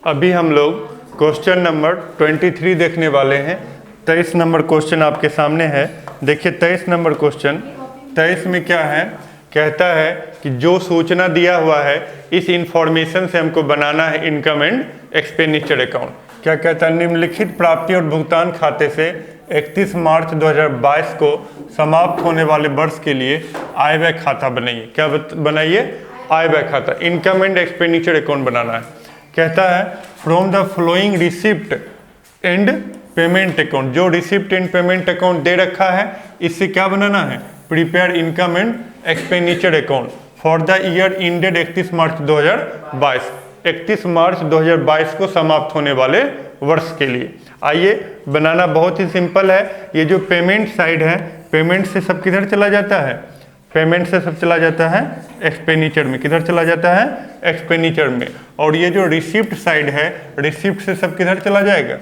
अभी हम लोग क्वेश्चन नंबर 23 देखने वाले हैं। 23 नंबर क्वेश्चन आपके सामने है। देखिए 23 नंबर क्वेश्चन, 23 में क्या है, कहता है कि जो सूचना दिया हुआ है इस इंफॉर्मेशन से हमको बनाना है इनकम एंड एक्सपेंडिचर अकाउंट। क्या कहता है, निम्नलिखित प्राप्ति और भुगतान खाते से 31 मार्च 2022 को समाप्त होने वाले वर्ष के लिए आय व्यय खाता बनाइए। क्या बनाइए? आय व्यय खाता, इनकम एंड एक्सपेंडिचर अकाउंट बनाना है। कहता है from the flowing receipt and payment account, जो रिसिप्ट एंड पेमेंट अकाउंट दे रखा है इससे क्या बनाना है, prepare income and expenditure account for the year ended 31 मार्च 2022, 31 मार्च 2022 को समाप्त होने वाले वर्ष के लिए। आइए बनाना बहुत ही सिंपल है। ये जो पेमेंट साइड है, पेमेंट से सब किधर चला जाता है, पेमेंट से सब चला जाता है एक्सपेंडिचर में। किधर चला जाता है? एक्सपेंडिचर में। और ये जो रिसिप्ट साइड है, रिसिप्ट से सब किधर चला जाएगा,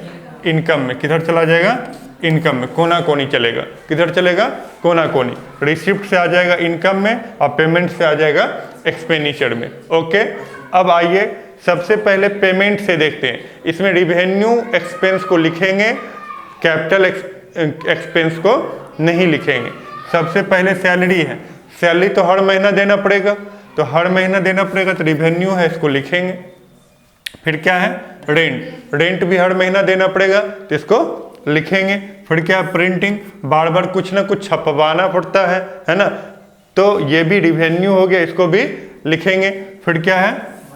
इनकम में। किधर चला जाएगा? इनकम में। कोना कोनी चलेगा। किधर चलेगा? कोना कोनी। रिसिप्ट से आ जाएगा इनकम में और पेमेंट से आ जाएगा एक्सपेंडिचर में। ओके, अब आइए सबसे पहले पेमेंट से देखते हैं। इसमें रिवेन्यू एक्सपेंस को लिखेंगे, कैपिटल एक्सपेंस को नहीं लिखेंगे। सबसे पहले सैलरी है, सैलरी तो हर महीना देना पड़ेगा, तो हर महीना देना पड़ेगा, तो रिवेन्यू है इसको लिखेंगे। फिर क्या है? रेंट, रेंट भी हर महीना देना पड़ेगा तो इसको लिखेंगे। फिर क्या है? प्रिंटिंग, बार बार कुछ ना कुछ छपवाना पड़ता है ना, तो ये भी रिवेन्यू हो गया, इसको भी लिखेंगे। फिर क्या है?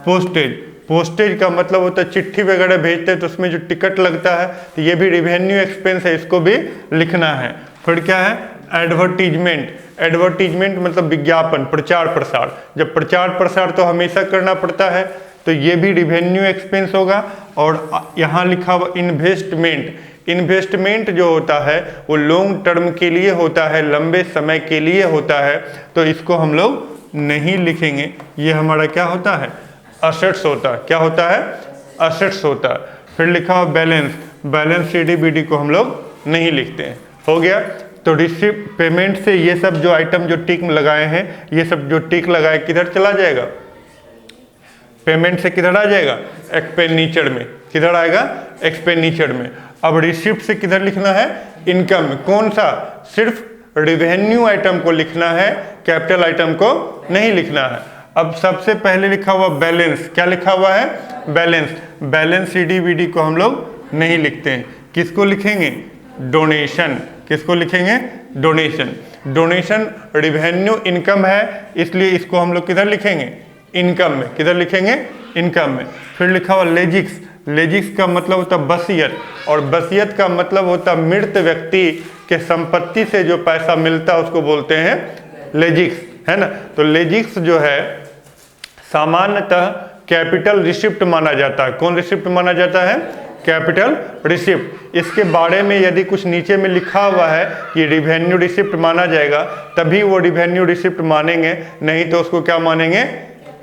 पोस्टेज, पोस्टेज का मतलब होता है चिट्ठी वगैरह भेजते हैं तो उसमें जो टिकट लगता है, तो ये भी रिवेन्यू एक्सपेंस है, इसको भी लिखना है। फिर क्या है? एडवर्टीजमेंट, एडवर्टीजमेंट मतलब विज्ञापन, प्रचार प्रसार। जब प्रचार प्रसार तो हमेशा करना पड़ता है, तो ये भी रिवेन्यू एक्सपेंस होगा। और यहाँ लिखा हुआ इन्वेस्टमेंट, इन्वेस्टमेंट जो होता है वो लॉन्ग टर्म के लिए होता है, लंबे समय के लिए होता है, तो इसको हम लोग नहीं लिखेंगे। ये हमारा क्या होता है? असेट्स होता है। क्या होता है? असेट्स होता है। फिर लिखा हुआ बैलेंस, बैलेंस CDBD को हम लोग नहीं लिखते हैं। हो गया। तो रिसिप्ट पेमेंट से ये सब जो आइटम जो टिक लगाए हैं, ये सब जो टिक लगाए किधर चला जाएगा, पेमेंट से किधर आ जाएगा, एक्सपेंडिचर में। किधर आएगा? एक्सपेंडिचर में। अब रिसिप्ट से किधर लिखना है, इनकम में। कौन सा? सिर्फ रिवेन्यू आइटम को लिखना है, कैपिटल आइटम को नहीं लिखना है। अब सबसे पहले लिखा हुआ बैलेंस, क्या लिखा हुआ है? बैलेंस, बैलेंस CDBD को हम लोग नहीं लिखते हैं। किसको लिखेंगे? डोनेशन। किसको लिखेंगे? डोनेशन। डोनेशन रिवेन्यू इनकम है, इसलिए इसको हम लोग किधर लिखेंगे, इनकम में। किधर लिखेंगे? इनकम में। फिर लिखा हुआ लेजिक्स, लेजिक्स का मतलब होता है वसीयत, और वसीयत का मतलब होता है मृत व्यक्ति के संपत्ति से जो पैसा मिलता है उसको बोलते हैं लेजिक्स, है ना। तो लेजिक्स जो है सामान्यतः कैपिटल रिसिप्ट माना जाता है। कौन रिसिप्ट माना जाता है? Capital receipt. इसके बारे में यदि कुछ नीचे में लिखा हुआ है कि रिवेन्यू रिसिप्ट माना जाएगा, तभी वो रिवेन्यू रिसिप्ट मानेंगे, नहीं तो उसको क्या मानेंगे,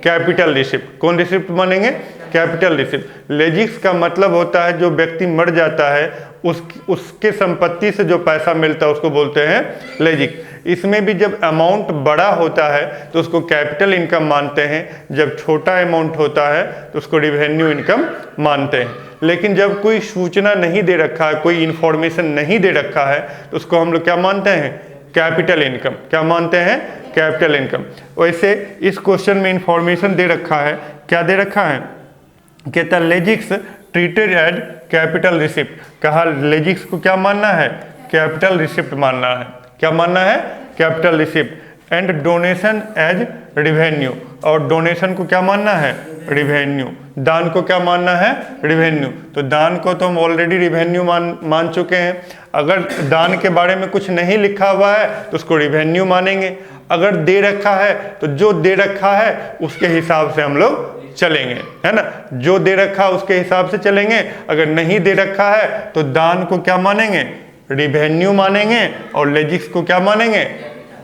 कैपिटल रिसिप्ट। कौन रिसिप्ट मानेंगे? Capital receipt. लेजिक्स का मतलब होता है जो व्यक्ति मर जाता है उसके संपत्ति से जो पैसा मिलता है उसको बोलते हैं लेजिक्स। इसमें भी जब अमाउंट बड़ा होता है तो उसको कैपिटल इनकम मानते हैं, जब छोटा अमाउंट होता है तो उसको रिवेन्यू इनकम मानते हैं। लेकिन जब कोई सूचना नहीं दे रखा है, कोई इंफॉर्मेशन नहीं दे रखा है, तो उसको हम लोग क्या मानते हैं, कैपिटल इनकम। क्या मानते हैं? Capital income. वैसे इस क्वेश्चन में इंफॉर्मेशन दे रखा है, क्या दे रखा है, कहता लेजिक्स ट्रीटेड एज कैपिटल रिसिप्ट। कहा लेजिक्स को क्या मानना है, कैपिटल रिसिप्ट मानना है। क्या मानना है? Capital receipt. And donation as revenue, और डोनेशन को क्या मानना है, रिवेन्यू। दान को क्या मानना है, रिवेन्यू। तो दान को तो हम ऑलरेडी रिवेन्यू मान चुके हैं। अगर दान के बारे में कुछ नहीं लिखा हुआ है तो उसको रिवेन्यू मानेंगे। अगर दे रखा है तो जो दे रखा है उसके हिसाब से हम लोग चलेंगे, है ना। जो दे रखा उसके हिसाब से चलेंगे। अगर नहीं दे रखा है तो दान को क्या मानेंगे, रिवेन्यू मानेंगे, और लेजिक्स को क्या मानेंगे,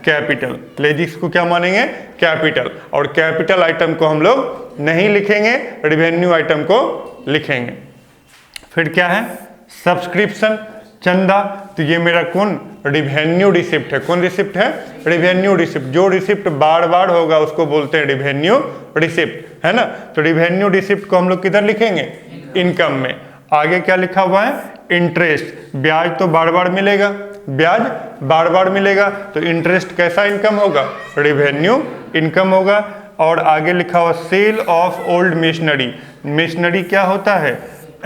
कैपिटल। लेजिक्स को क्या मानेंगे, कैपिटल। और कैपिटल आइटम को हम लोग नहीं लिखेंगे, रिवेन्यू आइटम को लिखेंगे। फिर क्या है? सब्सक्रिप्शन, चंदा। तो ये मेरा कौन, रिवेन्यू रिसिप्ट है। कौन रिसिप्ट है? Revenue receipt. जो रिसिप्ट बार बार होगा उसको बोलते हैं रिवेन्यू रिसिप्ट, है ना। तो रिवेन्यू रिसिप्ट को हम लोग किधर लिखेंगे, इनकम में। आगे क्या लिखा हुआ है, इंटरेस्ट, ब्याज तो बार बार मिलेगा, ब्याज बार बार मिलेगा, तो इंटरेस्ट कैसा इनकम होगा, रेवेन्यू इनकम होगा। और आगे लिखा हुआ sale of old machinery, machinery क्या होता है,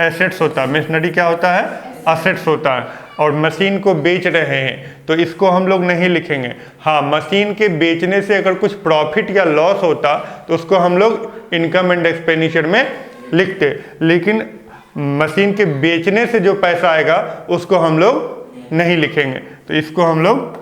एसेट्स होता है, मशीनरी क्या होता है, एसेट्स होता है, और मशीन को बेच रहे हैं तो इसको हम लोग नहीं लिखेंगे। हाँ, मशीन के बेचने से अगर कुछ प्रॉफिट या लॉस होता तो उसको हम लोग इनकम एंड एक्सपेंडिचर में लिखते, लेकिन मशीन के बेचने से जो पैसा आएगा उसको हम लोग नहीं लिखेंगे, तो इसको हम लोग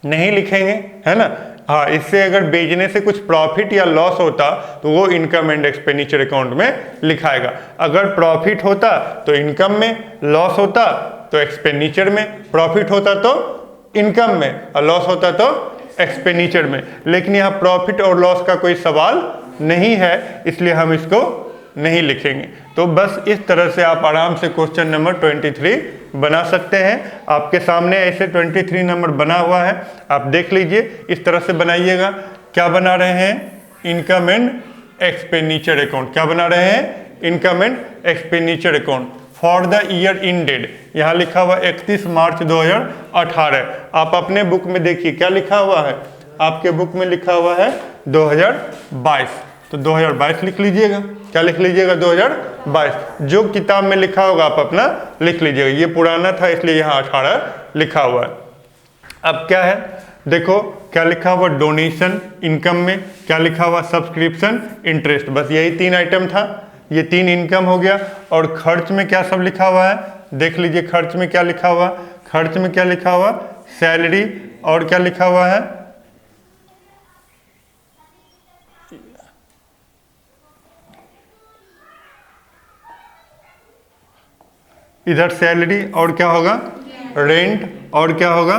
नहीं लिखेंगे, है ना। हाँ, इससे अगर बेचने से कुछ प्रॉफिट या लॉस होता तो वो इनकम एंड एक्सपेंडिचर अकाउंट में लिखाएगा। अगर प्रॉफिट होता तो इनकम में, लॉस होता तो एक्सपेंडिचर में, प्रॉफिट होता तो इनकम में और लॉस होता तो एक्सपेंडिचर में। लेकिन यहाँ प्रॉफिट और लॉस का कोई सवाल नहीं है, इसलिए हम इसको नहीं लिखेंगे। तो बस इस तरह से आप आराम से क्वेश्चन नंबर 23 बना सकते हैं। आपके सामने ऐसे 23 नंबर बना हुआ है, आप देख लीजिए, इस तरह से बनाइएगा। क्या बना रहे हैं, इनकम एंड एक्सपेंडिचर अकाउंट। क्या बना रहे हैं, income and expenditure account for the year ended. यहाँ लिखा हुआ 31 मार्च 2018। आप अपने बुक में देखिए क्या लिखा हुआ है, आपके बुक में लिखा हुआ है 2022, तो 2022 लिख लीजिएगा। क्या लिख लीजिएगा, 2022। जो किताब में लिखा होगा आप अपना लिख लीजिएगा। ये पुराना था इसलिए यहाँ 18 लिखा हुआ है। अब क्या है, देखो क्या लिखा हुआ, डोनेशन इनकम में, क्या लिखा हुआ, सब्सक्रिप्शन इंटरेस्ट। बस यही 3 आइटम था, ये 3 इनकम हो गया। और खर्च में क्या सब लिखा हुआ है, देख लीजिए खर्च में क्या लिखा हुआ, खर्च में क्या लिखा हुआ, सैलरी, और क्या लिखा हुआ है, इधर सैलरी, और क्या होगा, रेंट, और क्या होगा,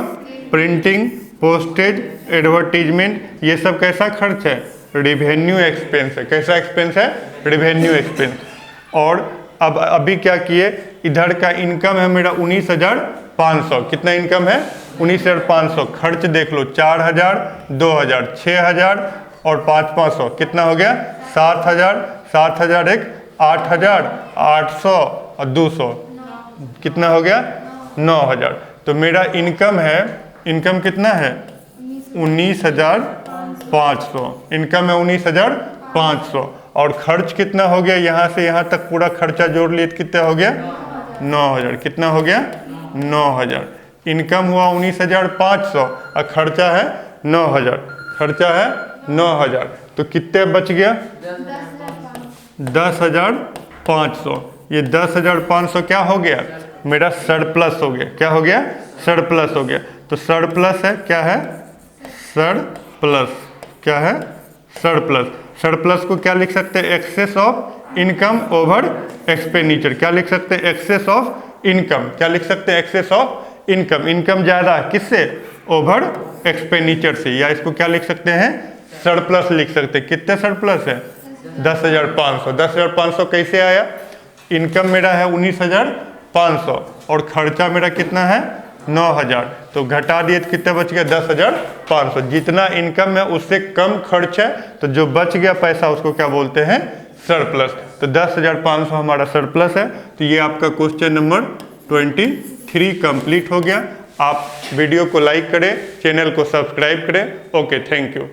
प्रिंटिंग, पोस्टेज, एडवर्टीजमेंट। ये सब कैसा खर्च है, रिवेन्यू एक्सपेंस है। कैसा एक्सपेंस है, रिवेन्यू एक्सपेंस। और अब अभी क्या किए, इधर का इनकम है मेरा 19,500। कितना इनकम है, 19,500। खर्च देख लो, 4,000, 2,000, 6,000 और 5,500, कितना हो गया, 7,000, 7,000 एक 8,000, 800 और 200, कितना हो गया, 9,000। तो मेरा इनकम है, इनकम कितना है, 19,500। इनकम है 19,500। और खर्च कितना हो गया, यहाँ से यहाँ तक पूरा खर्चा जोड़ लिए कितना हो गया, 9,000। कितना हो गया, 9,000। इनकम हुआ 19,500 और खर्चा है 9,000, खर्चा है 9,000। तो कितने बच गया, 10,500। ये 10,500 क्या हो गया, मेरा सरप्लस हो गया। क्या हो गया, सरप्लस हो गया। तो सरप्लस है, क्या है, सरप्लस, क्या है, सरप्लस। सरप्लस को क्या लिख सकते हैं, excess of income over expenditure. क्या लिख सकते हैं, एक्सेस ऑफ इनकम। क्या लिख सकते हैं, एक्सेस ऑफ इनकम। इनकम ज़्यादा है किससे, ओवर एक्सपेंडिचर से। या इसको क्या लिख सकते हैं, सरप्लस लिख सकते हैं। कितने सरप्लस है, 10,500। 10,500 कैसे आया, इनकम मेरा है 19,500 और खर्चा मेरा कितना है, 9,000। तो घटा दिए तो कितना बच गया, 10,500। जितना इनकम है उससे कम खर्च है, तो जो बच गया पैसा उसको क्या बोलते हैं, सरप्लस। तो 10,500 हमारा सरप्लस है। तो ये आपका क्वेश्चन नंबर 23 कंप्लीट हो गया। आप वीडियो को लाइक करें, चैनल को सब्सक्राइब करें। Okay, thank you.